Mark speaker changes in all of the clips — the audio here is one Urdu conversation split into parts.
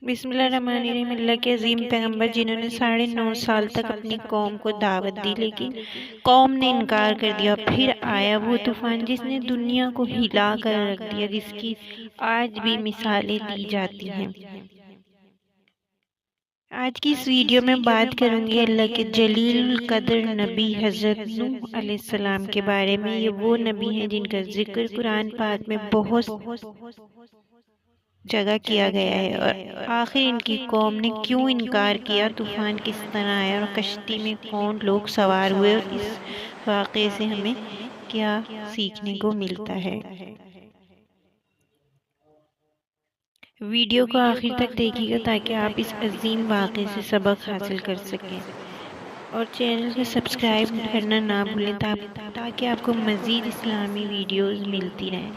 Speaker 1: بسم اللہ الرحمن الرحیم۔ اللہ کے عظیم پیغمبر جنہوں نے 9.5 سال تک اپنی قوم کو دعوت دی، لیکن قوم نے انکار کر دیا۔ پھر آیا وہ طوفان جس نے دنیا کو ہلا کر رکھ دیا، جس کی آج بھی مثالیں دی جاتی ہیں۔ آج کی اس ویڈیو میں بات کروں گی اللہ کے جلیل القدر نبی حضرت نوح علیہ السلام کے بارے میں۔ یہ وہ نبی ہیں جن کا ذکر قرآن پاک میں بہت جگہ کیا گیا ہے، اور آخر ان کی قوم نے کیوں انکار کیا، طوفان کس طرح آیا اور کشتی میں کون لوگ سوار ہوئے، اور اس واقعے سے ہمیں کیا سیکھنے کو ملتا ہے۔ ویڈیو کو آخر تک دیکھیے گا تاکہ آپ اس عظیم واقعے سے سبق حاصل کر سکیں، اور چینل کو سبسکرائب کرنا نہ بھولیں تاکہ آپ کو مزید اسلامی ویڈیوز ملتی رہیں۔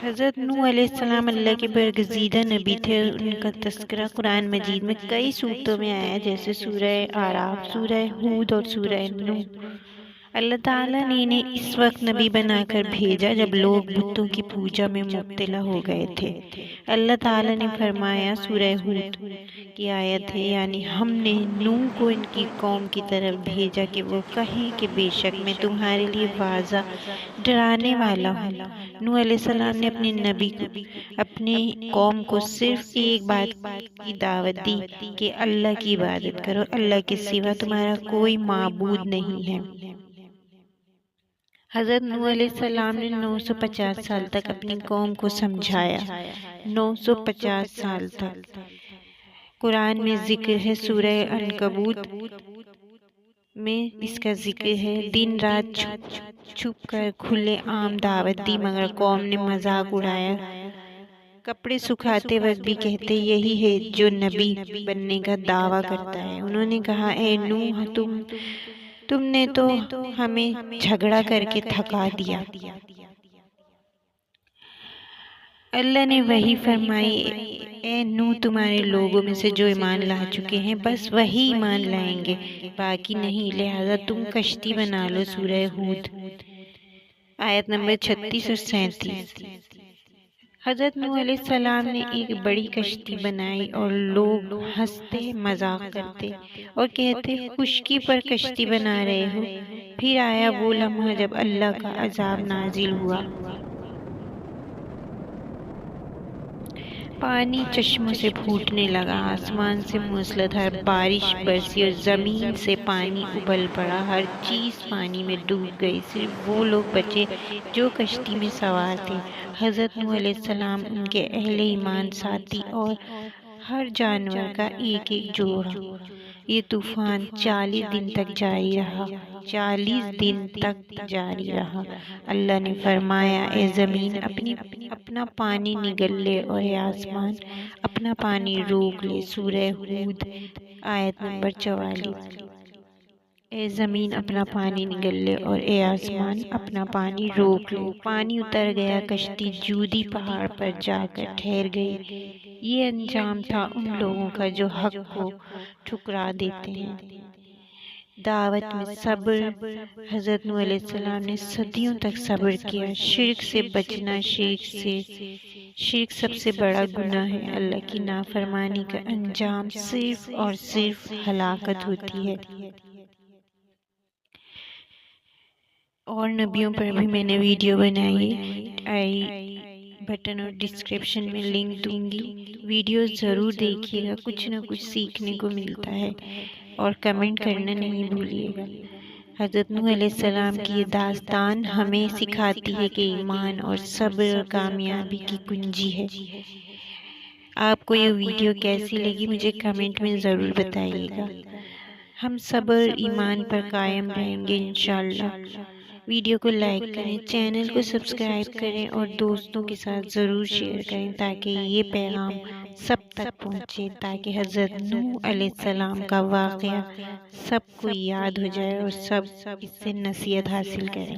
Speaker 1: حضرت نوح علیہ السلام اللہ کے برگزیدہ نبی تھے۔ ان کا تذکرہ قرآن مجید میں کئی صورتوں میں آیا ہے، جیسے سورہ اعراف، سورہ ہود اور سورہ نوح۔ اللہ تعالیٰ نے انہیں اس وقت نبی بنا کر بھیجا جب لوگ بتوں کی پوجا میں مبتلا ہو گئے تھے۔ اللہ تعالیٰ نے فرمایا، سورہ ہود کی آیت ہے، یعنی ہم نے نوح کو ان کی قوم کی طرف بھیجا کہ وہ کہیں کہ بے شک میں تمہارے لیے واضح ڈرانے والا ہوں۔ نوح علیہ السلام نے اپنے نبی کو اپنی قوم کو صرف ایک بات کی دعوت دی کہ اللہ کی عبادت کرو، اللہ کے سوا تمہارا کوئی معبود نہیں ہے۔ حضرت نوح علیہ السلام نے 950 سال تک اپنی قوم کو سمجھایا۔ 950 سال تک قرآن میں ذکر ہے، سورہ عنکبوت میں اس کا ذکر ہے۔ دن رات چھپ کر کھلے عام دعوت دی، مگر قوم نے مذاق اڑایا۔ کپڑے سکھاتے وقت بھی کہتے یہی ہے جو نبی بننے کا دعویٰ کرتا ہے۔ انہوں نے کہا، اے نوح، تم نے تو ہمیں جھگڑا کر کے تھکا دیا۔ اللہ نے وحی فرمائی، اے نوح، تمہارے لوگوں میں سے جو ایمان لا چکے ہیں بس وہی ایمان لائیں گے، باقی نہیں، لہذا تم کشتی بنا لو۔ سورہ ہود آیت نمبر 36 اور 37۔ حضرت نوح علیہ السلام نے ایک بڑی کشتی بنائی، اور لوگ ہنستے، مذاق کرتے اور کہتے خشکی پر کشتی بنا رہے ہو۔ پھر آیا وہ لمحہ جب اللہ کا عذاب نازل ہوا۔ پانی چشموں سے پھوٹنے لگا، آسمان سے موسلادھار بارش برسی اور زمین سے پانی ابل پڑا۔ ہر چیز پانی میں ڈوب گئی، صرف وہ لوگ بچے جو کشتی میں سوار تھے، حضرت نوح علیہ السلام، ان کے اہل ایمان ساتھی اور ہر جانور کا ایک ایک جوڑا۔ یہ طوفان 40 دن تک جاری رہا۔ 40 دن تک جاری رہا۔ اللہ نے فرمایا، اے زمین اپنا پانی نگل لے، اور اے آسمان اپنا پانی روک لے۔ سورہ ہود آیت نمبر 44۔ اے زمین اپنا پانی نگل لے، اور اے آسمان اپنا پانی روک لے۔ پانی اتر گیا، کشتی جودی پہاڑ پر جا کر ٹھہر گئی۔ یہ انجام تھا ان لوگوں کا جو حق کو ٹھکرا دیتے ہیں۔ دعوت میں صبر۔ حضرت نوح علیہ السلام نے صدیوں تک صبر کیا۔ شرک سے بچنا، شرک سب سے بڑا گناہ ہے۔ اللہ کی نافرمانی کا انجام صرف اور صرف ہلاکت ہوتی ہے۔ اور نبیوں پر بھی میں نے ویڈیو بنائی ہے، بٹن اور ڈسکرپشن میں لنک دوں گی، ویڈیو ضرور دیکھیے گا، کچھ نہ کچھ سیکھنے کو ملتا ہے، اور کمنٹ کرنا نہیں بھولیے گا۔ حضرت نوح علیہ السلام کی یہ داستان ہمیں سکھاتی ہے کہ ایمان اور صبر کامیابی کی کنجی ہے۔ آپ کو یہ ویڈیو کیسی لگی مجھے کمنٹ میں ضرور بتائیے گا۔ ہم صبر ایمان پر قائم رہیں گے انشاءاللہ۔ ویڈیو کو لائک کریں، چینل کو سبسکرائب کریں، اور دوستوں کے ساتھ ضرور شیئر کریں تاکہ یہ پیغام سب تک پہنچے، تاکہ حضرت نوح علیہ السلام کا واقعہ سب کو یاد ہو جائے اور سب اس سے نصیحت حاصل کریں۔